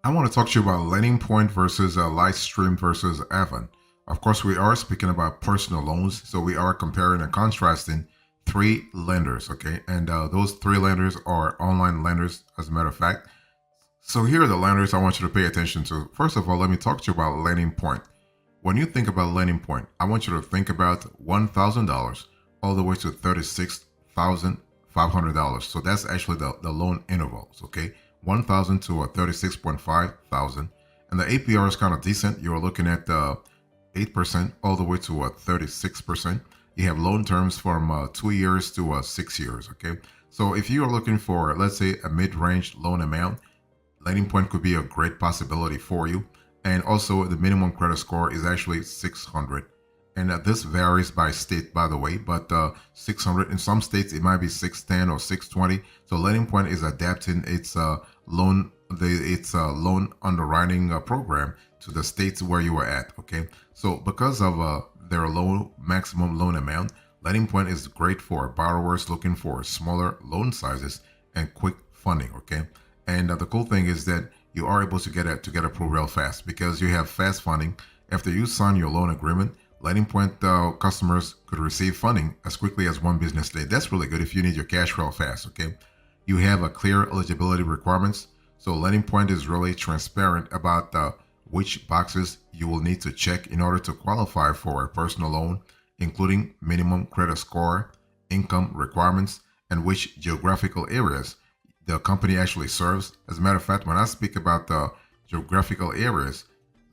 I want to talk to you about LendingPoint versus LightStream versus Avant. Of course, we are speaking about personal loans, so we are comparing and contrasting three lenders, okay? And those three lenders are online lenders, as a matter of fact. So here are the lenders I want you to pay attention to. First of all, let me talk to you about LendingPoint. When you think about LendingPoint, I want you to think about $1,000 all the way to $36,500. So that's actually the loan intervals, okay? 1,000 to a 36.5 thousand, and the APR is kind of decent. You're looking at 8% all the way to a 36%. You have loan terms from 2 years to 6 years. Okay, so if you are looking for, let's say, a mid-range loan amount, LendingPoint could be a great possibility for you. And also, the minimum credit score is actually 600. And this varies by state, by the way, but 600 in some states it might be 610 or 620. So LendingPoint is adapting its loan underwriting program to the states where you are at. Okay, so because of their low maximum loan amount, LendingPoint is great for borrowers looking for smaller loan sizes and quick funding. Okay, and the cool thing is that you are able to get approved real fast because you have fast funding. After you sign your loan agreement, LendingPoint customers could receive funding as quickly as one business day. That's really good if you need your cash real fast, okay? You have a clear eligibility requirements. So LendingPoint is really transparent about which boxes you will need to check in order to qualify for a personal loan, including minimum credit score, income requirements, and which geographical areas the company actually serves. As a matter of fact, when I speak about the geographical areas,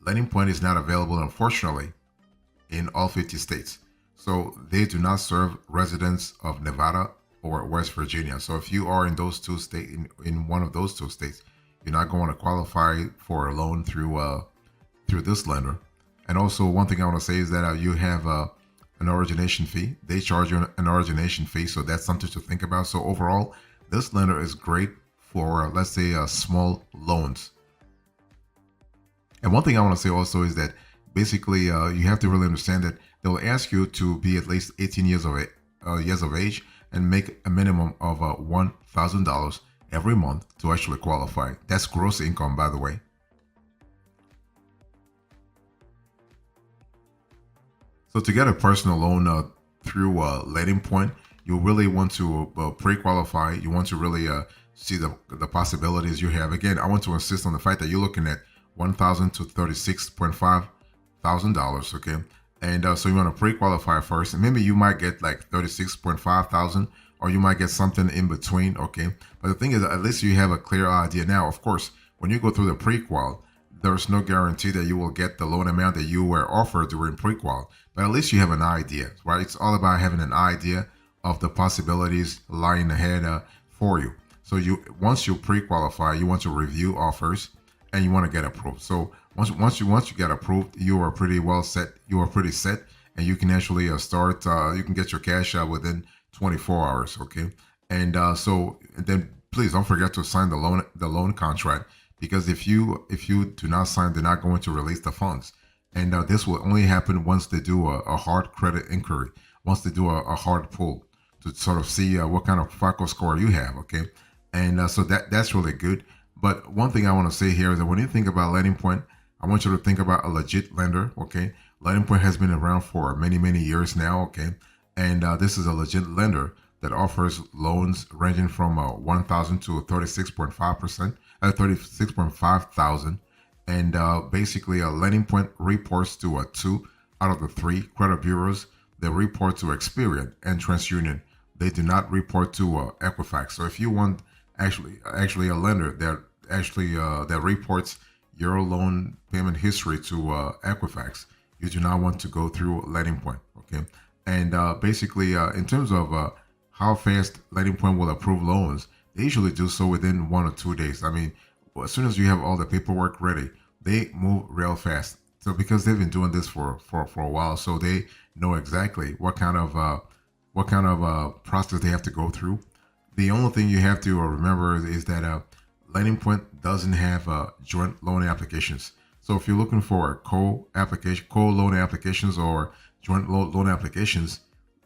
LendingPoint is not available, unfortunately, in all 50 states. So they do not serve residents of Nevada or West Virginia. So if you are in those two states, in one of those two states, you're not going to qualify for a loan through this lender. And also, one thing I want to say is that you have an origination fee. They charge you an origination fee, so that's something to think about. So overall, this lender is great for, let's say, small loans. And one thing I want to say also is that basically, you have to really understand that they'll ask you to be at least 18 years of age and make a minimum of $1,000 every month to actually qualify. That's gross income, by the way. So to get a personal loan through LendingPoint, you really want to pre-qualify. You want to really see the possibilities you have. Again, I want to insist on the fact that you're looking at $1,000 to $36,500, okay? And so you want to pre-qualify first, and maybe you might get like 36.5 thousand, or you might get something in between, okay? But the thing is, at least you have a clear idea. Now, of course, when you go through the pre-qual, there's no guarantee that you will get the loan amount that you were offered during pre-qual, but at least you have an idea, right? It's all about having an idea of the possibilities lying ahead for you. So once you pre-qualify, you want to review offers and you want to get approved. So once you get approved, you are pretty well set. You are pretty set, and you can actually start. You can get your cash out within 24 hours. Okay, and then please don't forget to sign the loan contract, because if you do not sign, they're not going to release the funds, and this will only happen once they do a hard credit inquiry, once they do a hard pull to sort of see what kind of FICO score you have. Okay, and so that's really good. But one thing I want to say here is that when you think about LendingPoint, I want you to think about a legit lender, okay? LendingPoint has been around for many, many years now, okay? And this is a legit lender that offers loans ranging from 1,000 to 36.5%, 36.5 thousand. And basically, LendingPoint reports to 2 out of the 3 credit bureaus. They report to Experian and TransUnion. They do not report to Equifax. So if you want actually a lender that that reports your loan payment history to Equifax, you do not want to go through LendingPoint, okay? And basically, in terms of how fast LendingPoint will approve loans, they usually do so within 1 or 2 days. I mean, as soon as you have all the paperwork ready, they move real fast. So because they've been doing this for a while, so they know exactly what kind of process they have to go through. The only thing you have to remember is that LendingPoint doesn't have joint loan applications. So if you're looking for co-loan applications or joint loan applications,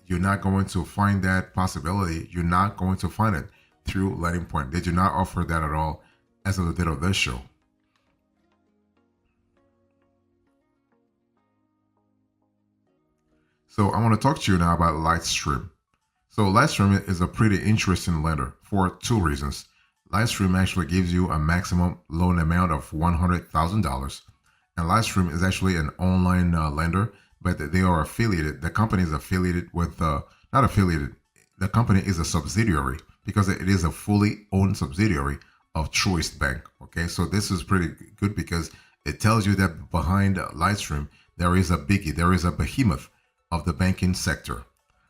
you're not going to find that possibility. You're not going to find it through LendingPoint. They do not offer that at all as of the date of this show. So I want to talk to you now about LightStream. So LightStream is a pretty interesting lender for two reasons. LightStream actually gives you a maximum loan amount of $100,000. And LightStream is actually an online lender, but they are affiliated. The company is affiliated with, not affiliated, the company is a subsidiary because it is a fully owned subsidiary of Truist Bank. Okay, so this is pretty good because it tells you that behind LightStream, there is a biggie, there is a behemoth of the banking sector.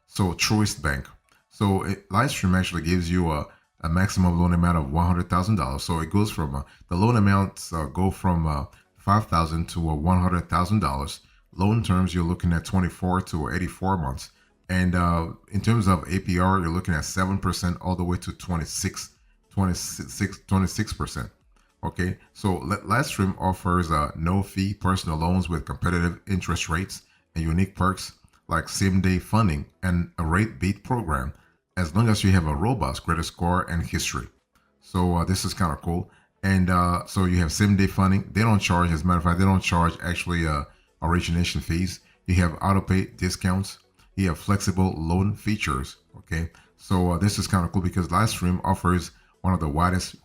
So Truist Bank. So LightStream actually gives you a maximum loan amount of $100,000. So it goes from the loan amounts go from $5,000 to $100,000. Loan terms you're looking at 24 to 84 months, and in terms of APR you're looking at 7% all the way to 26%. Okay, so LightStream offers no fee personal loans with competitive interest rates and unique perks like same-day funding and a rate beat program, as long as you have a robust credit score and history. So this is kind of cool. And so you have same-day funding. They don't charge, as a matter of fact, they don't charge actually origination fees. You have auto-pay discounts. You have flexible loan features. Okay, so this is kind of cool because LightStream offers one of the widest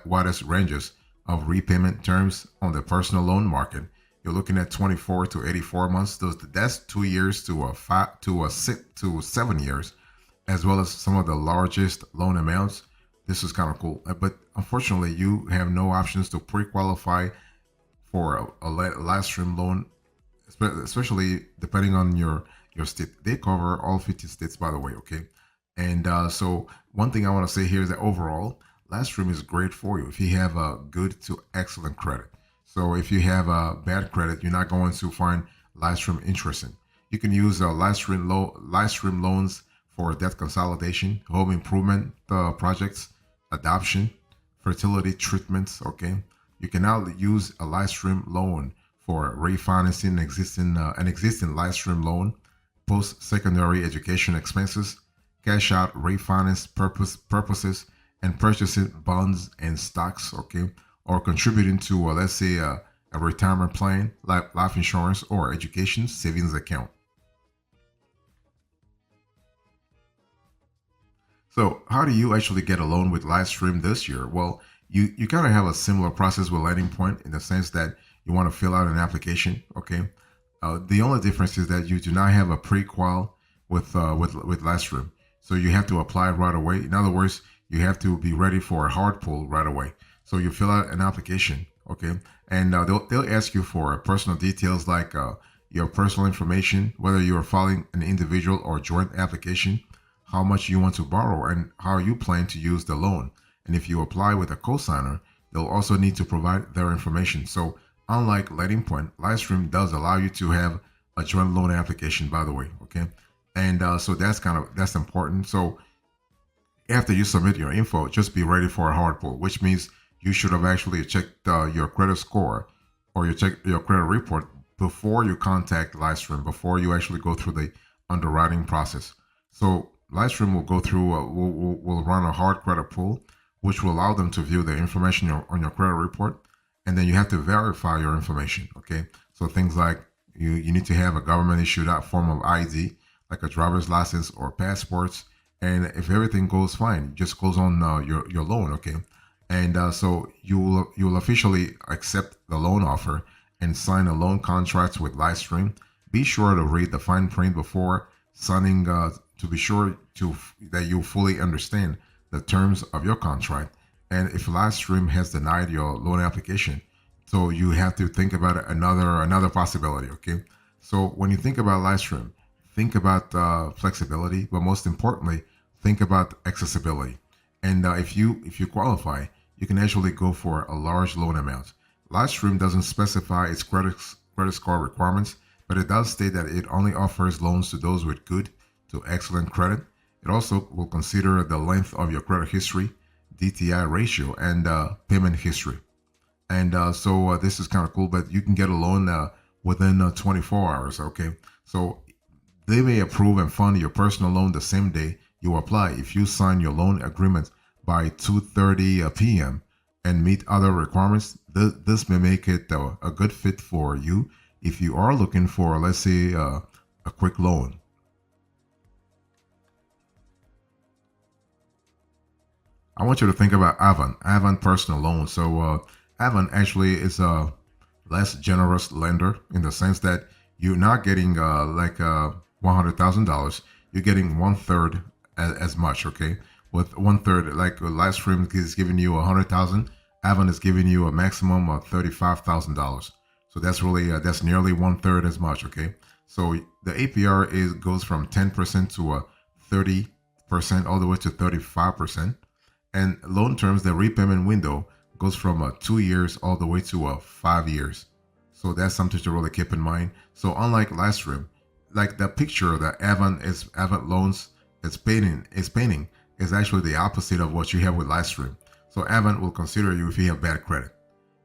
widest ranges of repayment terms on the personal loan market. You're looking at 24 to 84 months. That's 2 years to 6 to 7 years, as well as some of the largest loan amounts. This is kind of cool, but unfortunately, you have no options to pre-qualify for a LightStream loan, especially depending on your state. They cover all 50 states, by the way. Okay, and so one thing I want to say here is that overall, LightStream is great for you if you have a good to excellent credit. So if you have a bad credit, you're not going to find LightStream interesting. You can use LightStream loans for debt consolidation, home improvement projects, adoption, fertility treatments. Okay, you can now use a LightStream loan for refinancing an existing LightStream loan, post-secondary education expenses, cash out refinance purposes, and purchasing bonds and stocks. Okay, or contributing to, let's say, a retirement plan, life insurance, or education savings account. So how do you actually get a loan with LightStream this year? Well, you kind of have a similar process with LendingPoint in the sense that you want to fill out an application. Okay, the only difference is that you do not have a pre-qual with LightStream, so you have to apply right away. In other words, you have to be ready for a hard pull right away. So you fill out an application, okay, and they'll ask you for personal details like your personal information, whether you are filing an individual or joint application, how much you want to borrow, and how you plan to use the loan. And if you apply with a cosigner, they'll also need to provide their information. So unlike LendingPoint, LightStream does allow you to have a joint loan application, by the way, okay, and so that's important. So after you submit your info, just be ready for a hard pull, which means you should have actually checked your credit score or your credit report before you contact LightStream, before you actually go through the underwriting process. So LightStream will go through, will run a hard credit pull, which will allow them to view the information on your credit report. And then you have to verify your information, okay? So things like you need to have a government issued out form of ID, like a driver's license or passports. And if everything goes fine, just close on your loan, okay? And so you'll officially accept the loan offer and sign a loan contract with LightStream. Be sure to read the fine print before signing to be sure that you fully understand the terms of your contract. And if LightStream has denied your loan application, so you have to think about another possibility. Okay, so when you think about LightStream, think about flexibility, but most importantly, think about accessibility. And if you qualify, you can actually go for a large loan amount. LightStream doesn't specify its credit score requirements, but it does state that it only offers loans to those with good to excellent credit. It also will consider the length of your credit history, DTI ratio, and payment history. And so this is kind of cool, but you can get a loan within 24 hours. Okay, so they may approve and fund your personal loan the same day you apply if you sign your loan agreement by 2:30 p.m. and meet other requirements. This may make it a good fit for you if you are looking for, let's say, a quick loan, I want you to think about Avant personal loan. So Avant actually is a less generous lender in the sense that you're not getting like $100,000. You're getting one third as much. Okay, with one third, like LightStream is giving you 100,000, Avant is giving you a maximum of $35,000. So that's really that's nearly one third as much. Okay, so the APR is goes from 10% to 30%, all the way to 35%. And loan terms, the repayment window goes from 2 years all the way to 5 years. So that's something to really keep in mind. So unlike LightStream, like the picture that Avant loans is painting is actually the opposite of what you have with LightStream. So Avant will consider you if you have bad credit.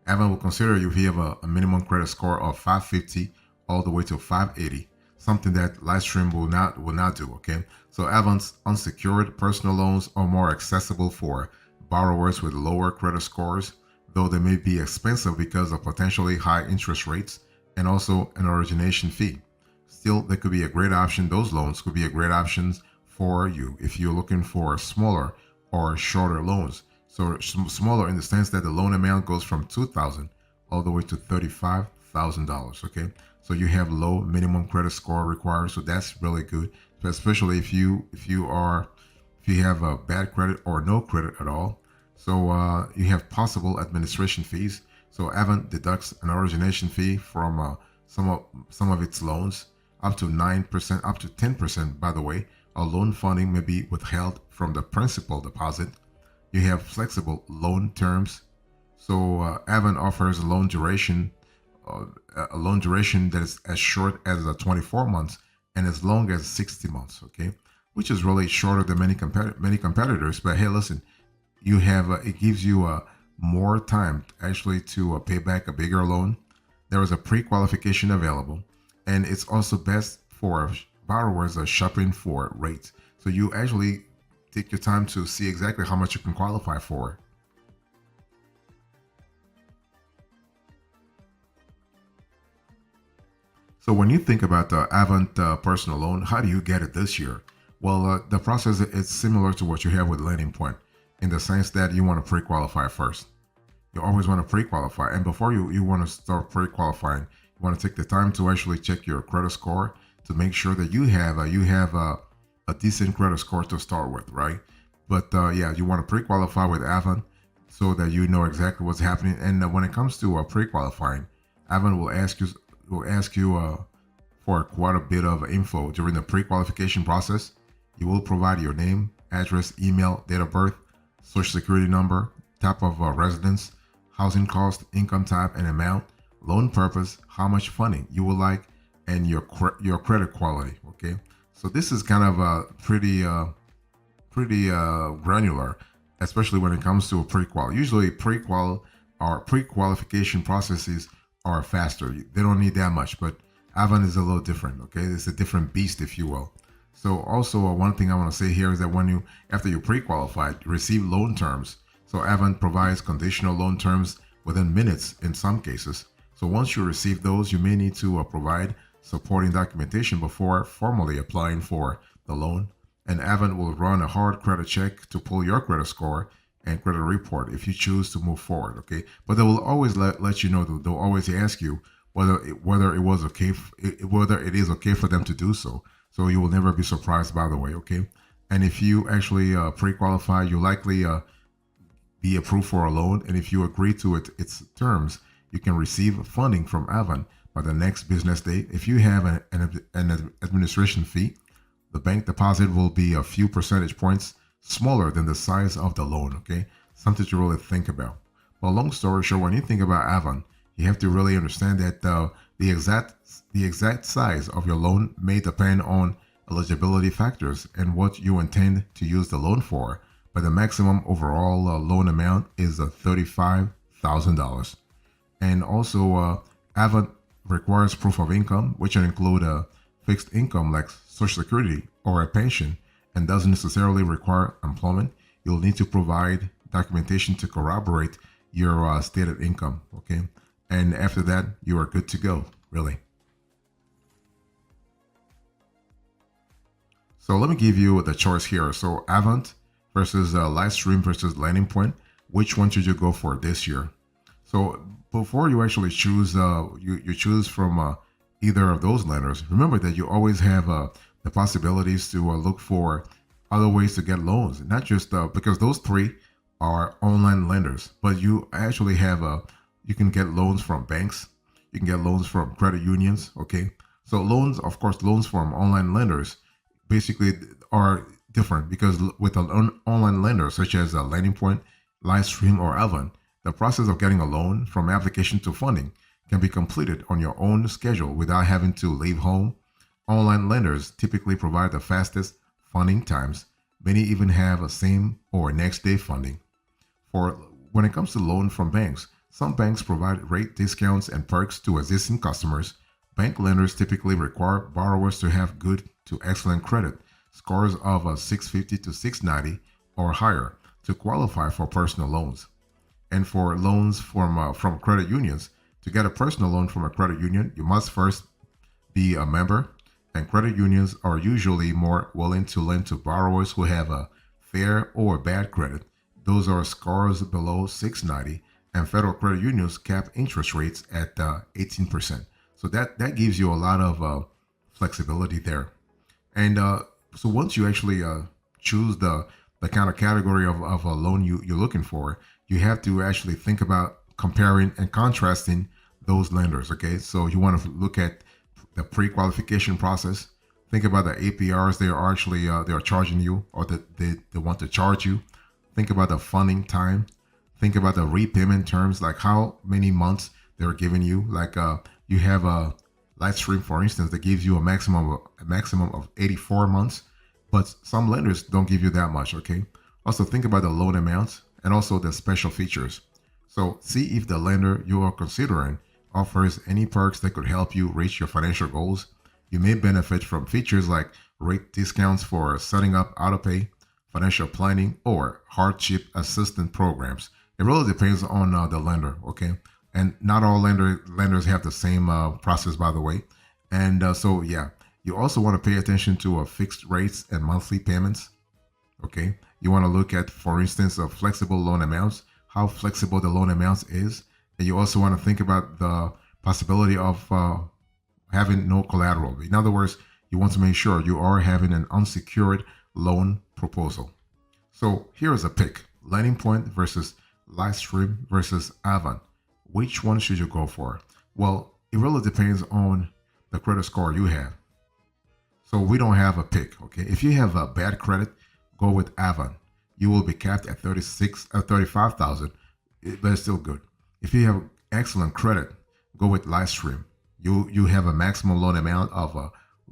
Avant will consider you if you have a minimum credit score of 550 all the way to 580, something that LightStream will not do. Okay, so Avant's unsecured personal loans are more accessible for borrowers with lower credit scores, though they may be expensive because of potentially high interest rates and also an origination fee. Still, they could be a great option. Those loans could be a great option for you if you're looking for smaller or shorter loans. So smaller in the sense that the loan amount goes from 2,000 all the way to $35,000. Okay, so you have low minimum credit score required, so that's really good, especially if you have a bad credit or no credit at all. So you have possible administration fees. So Avant deducts an origination fee from some of its loans, up to 9%, up to 10%. By the way, a loan funding may be withheld from the principal deposit. You have flexible loan terms. So Avant offers uh, a loan duration that is as short as 24 months and as long as 60 months. Okay, which is really shorter than many competitors. But hey, listen, you have it gives you more time actually to pay back a bigger loan. There is a pre-qualification available, and it's also best for borrowers shopping for rates. So you actually take your time to see exactly how much you can qualify for. So when you think about the Avant personal loan, how do you get it this year? Well, the process is similar to what you have with LendingPoint, in the sense that you want to pre-qualify first. You always want to pre-qualify, and before you want to start pre-qualifying, you want to take the time to actually check your credit score to make sure that you have a decent credit score to start with, right? But yeah, you want to pre-qualify with Avant so that you know exactly what's happening. And when it comes to pre-qualifying, Avant will ask you for quite a bit of info during the pre-qualification process. You will provide your name, address, email, date of birth, social security number, type of residence, housing cost, income type and amount, loan purpose, how much funding you would like, and your credit quality. Okay, so this is kind of pretty granular, especially when it comes to a pre-qual. Usually, pre-qual or pre-qualification processes are faster. They don't need that much, but Avant is a little different. Okay, it's a different beast, if you will. So also one thing I want to say here is that after you pre-qualified, you receive loan terms. So Avant provides conditional loan terms within minutes in some cases. So once you receive those, you may need to provide supporting documentation before formally applying for the loan. And Avant will run a hard credit check to pull your credit score and credit report if you choose to move forward. Okay, but they will always let you know. They'll always ask you whether it was okay, whether it is okay for them to do so. So you will never be surprised, by the way. Okay, and if you actually pre-qualify, you likely be approved for a loan, and if you agree to its terms, you can receive funding from Avant by the next business day. If you have an administration fee, the bank deposit will be a few percentage points smaller than the size of the loan. Okay, something to really think about. But long story short, when you think about Avant, you have to really understand that the exact size of your loan may depend on eligibility factors and what you intend to use the loan for. But the maximum overall loan amount is $35,000. And also, Avant requires proof of income, which can include a fixed income like Social Security or a pension, and doesn't necessarily require employment. You'll need to provide documentation to corroborate your stated income. Okay, and after that, you are good to go. really. So let me give you the choice here. So Avant versus LightStream versus LendingPoint. Which one should you go for this year? So before you actually choose, you choose from either of those lenders. Remember that you always have the possibilities to look for other ways to get loans, not just because those three are online lenders, but you actually have you can get loans from banks, you can get loans from credit unions. Okay, so loans, of course, loans from online lenders basically are different because with an online lender such as a LendingPoint, LightStream, or Avant, the process of getting a loan from application to funding can be completed on your own schedule without having to leave home. Online lenders typically provide the fastest funding times. Many even have a same or next day funding. For when it comes to loan from banks, some banks provide rate discounts and perks to existing customers. Bank lenders typically require borrowers to have good to excellent credit, scores of a 650 to 690 or higher to qualify for personal loans. And for loans from credit unions, to get a personal loan from a credit union, you must first be a member, and credit unions are usually more willing to lend to borrowers who have a fair or bad credit. Those are scores below 690, and federal credit unions cap interest rates at 18%. So that gives you a lot of flexibility there. And so once you actually choose the kind of category of a loan you're looking for, you have to actually think about comparing and contrasting those lenders. Okay, so you want to look at the pre-qualification process. Think about the APRs they are actually they are charging you, or that they want to charge you. Think about the funding time. Think about the repayment terms, like how many months they're giving you. Like you have a LightStream, for instance, that gives you a maximum of 84 months, but some lenders don't give you that much. Okay. Also think about the loan amounts and also the special features. So see if the lender you are considering offers any perks that could help you reach your financial goals. You may benefit from features like rate discounts for setting up autopay, financial planning, or hardship assistance programs. It really depends on the lender, okay? And not all lenders have the same process, by the way. And so, yeah, you also want to pay attention to fixed rates and monthly payments, okay? You want to look at, for instance, flexible loan amounts, how flexible the loan amounts is. And you also want to think about the possibility of having no collateral. In other words, you want to make sure you are having an unsecured loan proposal. So here is a pick: LendingPoint versus LightStream versus Avant. Which one should you go for? Well, it really depends on the credit score you have. So we don't have a pick, okay? If you have a bad credit, go with Avant. You will be capped at 35,000, but it's still good. If you have excellent credit, go with LightStream. You have a maximum loan amount of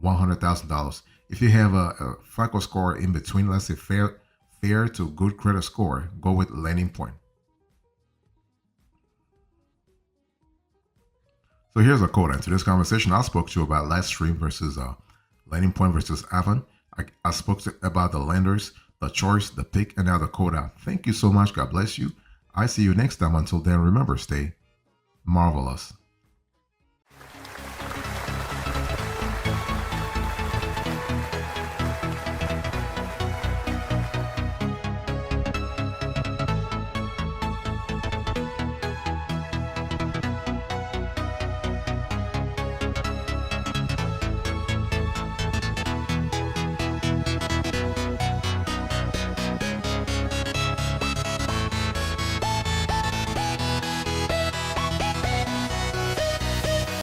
$100,000. If you have a FICO score in between, let's say fair to good credit score, go with LendingPoint. So here's a quote. And to this conversation, I spoke to you about LightStream versus LendingPoint versus Avant. I spoke about the lenders, the choice, the pick, and now the quote out. Thank you so much. God bless you. I see you next time. Until then, remember, stay marvelous.